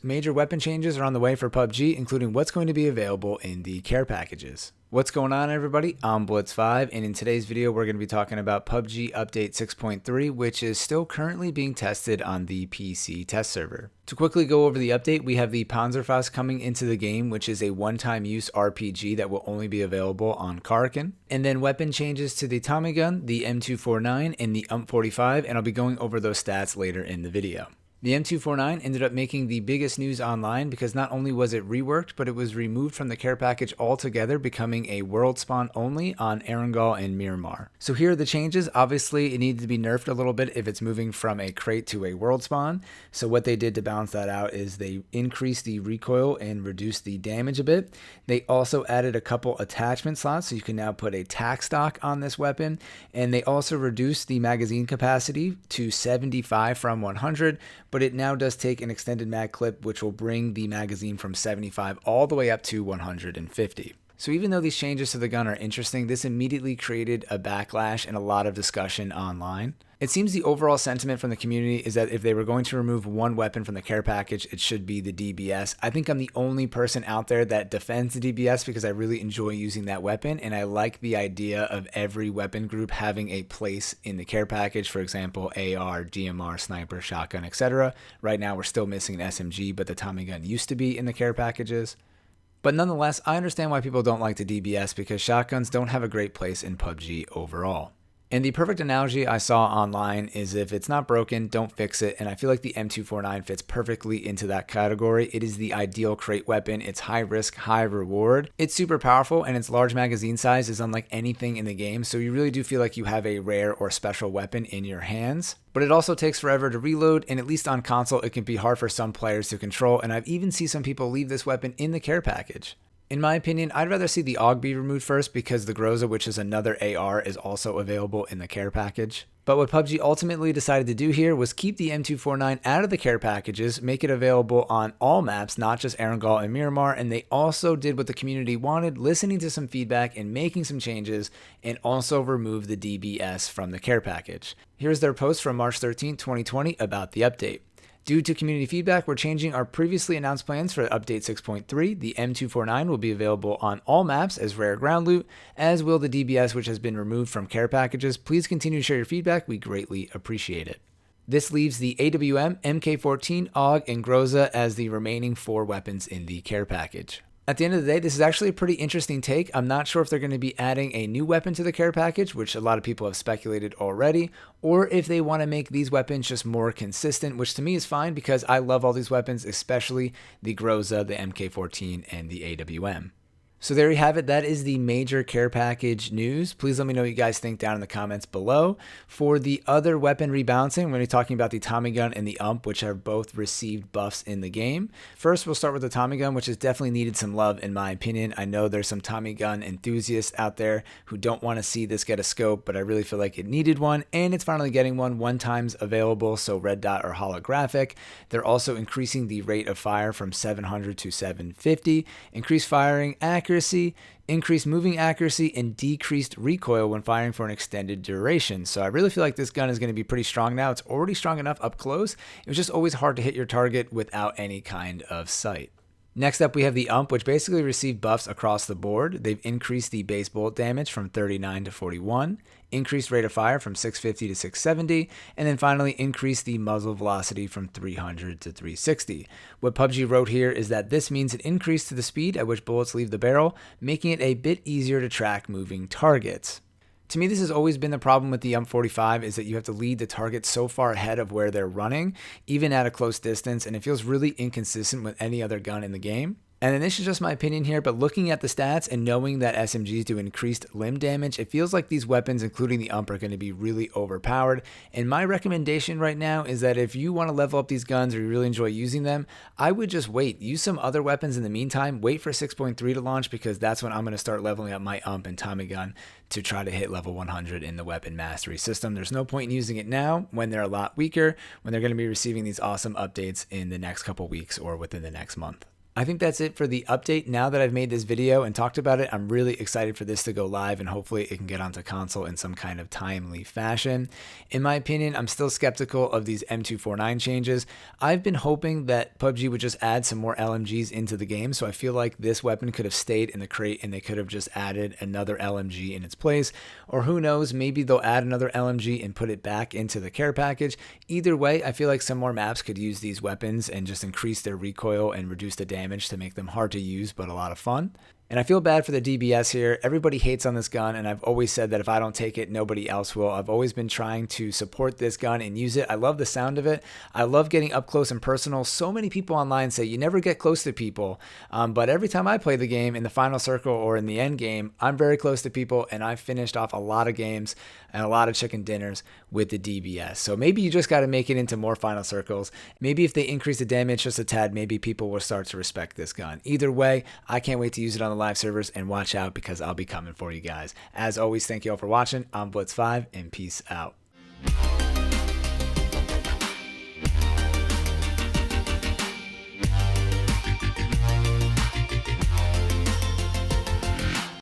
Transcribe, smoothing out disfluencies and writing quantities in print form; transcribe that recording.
Major weapon changes are on the way for PUBG, including what's going to be available in the care packages. What's going on, everybody? I'm Blitz5, and in today's video we're going to be talking about PUBG Update 6.3, which is still currently being tested on the PC test server. To quickly go over the update, we have the panzerfaust coming into the game, which is a one-time use RPG that will only be available on Karkin. And then weapon changes to the Tommy gun, the M249, and the UMP45, and I'll be going over those stats later in the video. The M249 ended up making the biggest news online because not only was it reworked, but it was removed from the care package altogether, becoming a world spawn only on Erangel and Miramar. So here are the changes. Obviously, it needed to be nerfed a little bit if it's moving from a crate to a world spawn. So what they did to balance that out is they increased the recoil and reduced the damage a bit. They also added a couple attachment slots, so you can now put a tac stock on this weapon. And they also reduced the magazine capacity to 75 from 100, but it now does take an extended mag clip, which will bring the magazine from 75 all the way up to 150. So even though these changes to the gun are interesting, this immediately created a backlash and a lot of discussion online. It seems the overall sentiment from the community is that if they were going to remove one weapon from the care package, it should be the DBS. I think I'm the only person out there that defends the DBS because I really enjoy using that weapon, and I like the idea of every weapon group having a place in the care package. For example, AR, DMR, sniper, shotgun, etc. Right now we're still missing an SMG, but the Tommy gun used to be in the care packages. But nonetheless, I understand why people don't like the DBS because shotguns don't have a great place in PUBG overall. And the perfect analogy I saw online is if it's not broken, don't fix it. And I feel like the M249 fits perfectly into that category. It is the ideal crate weapon. It's high risk, high reward. It's super powerful, and its large magazine size is unlike anything in the game. So you really do feel like you have a rare or special weapon in your hands. But it also takes forever to reload, and at least on console, it can be hard for some players to control. And I've even seen some people leave this weapon in the care package. In my opinion, I'd rather see the AUG be removed first because the Groza, which is another AR, is also available in the care package. But what PUBG ultimately decided to do here was keep the M249 out of the care packages, make it available on all maps, not just Erangel and Miramar, and they also did what the community wanted, listening to some feedback and making some changes, and also remove the DBS from the care package. Here's their post from March 13, 2020 about the update. Due to community feedback, we're changing our previously announced plans for Update 6.3. The M249 will be available on all maps as rare ground loot, as will the DBS, which has been removed from care packages. Please continue to share your feedback. We greatly appreciate it. This leaves the AWM, MK14, AUG, and Groza as the remaining 4 weapons in the care package. At the end of the day, this is actually a pretty interesting take. I'm not sure if they're going to be adding a new weapon to the care package, which a lot of people have speculated already, or if they want to make these weapons just more consistent, which to me is fine because I love all these weapons, especially the Groza, the MK14, and the AWM. So there you have it. That is the major care package news. Please let me know what you guys think down in the comments below. For the other weapon rebalancing, we're going to be talking about the Tommy gun and the UMP, which have both received buffs in the game. First, we'll start with the Tommy gun, which has definitely needed some love in my opinion. I know there's some Tommy gun enthusiasts out there who don't want to see this get a scope, but I really feel like it needed one, and it's finally getting one times available, so red dot or holographic. They're also increasing the rate of fire from 700 to 750, increased firing accuracy, increased moving accuracy, and decreased recoil when firing for an extended duration. So I really feel like this gun is going to be pretty strong now. It's already strong enough up close. It was just always hard to hit your target without any kind of sight. Next up, we have the UMP, which basically received buffs across the board. They've increased the base bullet damage from 39 to 41, increased rate of fire from 650 to 670, and then finally increased the muzzle velocity from 300 to 360. What PUBG wrote here is that this means an increase to the speed at which bullets leave the barrel, making it a bit easier to track moving targets. To me, this has always been the problem with the UMP45 is that you have to lead the target so far ahead of where they're running, even at a close distance, and it feels really inconsistent with any other gun in the game. And then this is just my opinion here, but looking at the stats and knowing that SMGs do increased limb damage, it feels like these weapons, including the UMP, are going to be really overpowered. And my recommendation right now is that if you want to level up these guns or you really enjoy using them, I would just wait. Use some other weapons in the meantime. Wait for 6.3 to launch because that's when I'm going to start leveling up my UMP and Tommy gun to try to hit level 100 in the weapon mastery system. There's no point in using it now when they're a lot weaker, when they're going to be receiving these awesome updates in the next couple weeks or within the next month. I think that's it for the update. Now that I've made this video and talked about it, I'm really excited for this to go live and hopefully it can get onto console in some kind of timely fashion. In my opinion, I'm still skeptical of these M249 changes. I've been hoping that PUBG would just add some more LMGs into the game, so I feel like this weapon could have stayed in the crate and they could have just added another LMG in its place. Or who knows, maybe they'll add another LMG and put it back into the care package. Either way, I feel like some more maps could use these weapons and just increase their recoil and reduce the damage to make them hard to use but a lot of fun. And I feel bad for the DBS here. Everybody hates on this gun, and I've always said that if I don't take it, nobody else will. I've always been trying to support this gun and use it. I love the sound of it. I love getting up close and personal. So many people online say you never get close to people, but every time I play the game in the final circle or in the end game, I'm very close to people, and I've finished off a lot of games and a lot of chicken dinners with the DBS. So maybe you just got to make it into more final circles. Maybe if they increase the damage just a tad, maybe people will start to respect this gun. Either way, I can't wait to use it on the live servers, and watch out because I'll be coming for you guys. As always, thank you all for watching. I'm Blitz5 and peace out.